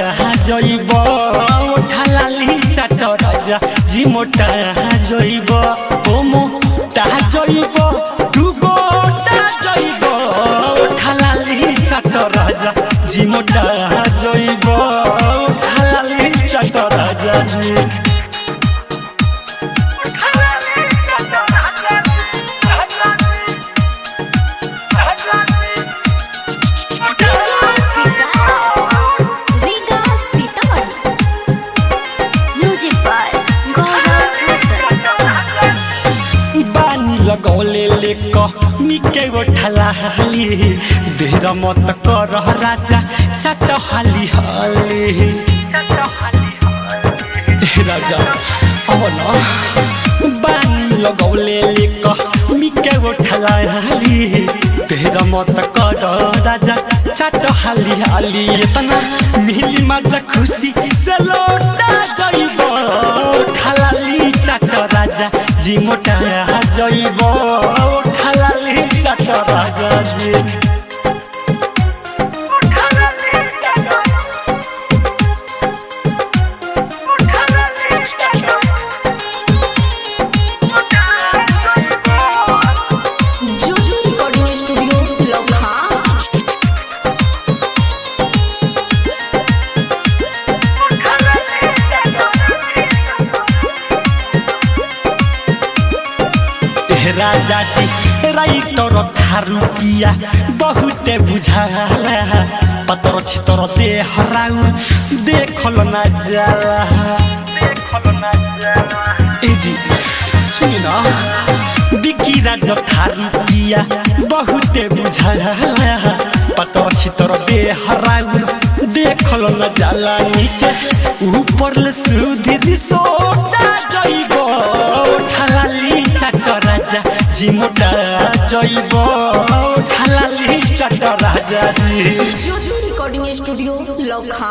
जइब ठालाली चाट राजा जी मोटा जइब ओ मोटा जइब दुगोटा जइब ठालाली चाट राजा जी मोटा जइब ठालाली चाट राजा जी लगौले लेक निके ठालाली देर मत कर राजा चाट हाली हाली राजा अब न बानी लगौले लेक निके ठालाली देर मत कर राजा चाट हाली हाली इतना मिली मजा खुशी से लौटा जइब ठालाली चाट राजा जी मोटा जइब ठालाली चाट राजा जी राजा जी राइटर थारू पिया बहुते बुझाला पतर छितर दे हराउ देखल ना जाला ए जी सुन न बिकी राज थारू पिया बहुते बुझाला पतर छितर दे हराउ देखल ना जाला नीचे ऊपर ले सुधी सोटा जइब ठालाली चाट राजा जी मोटा जइब ठालाली चाट राजा जी ज्योति रिकॉर्डिंग स्टूडियो लखा।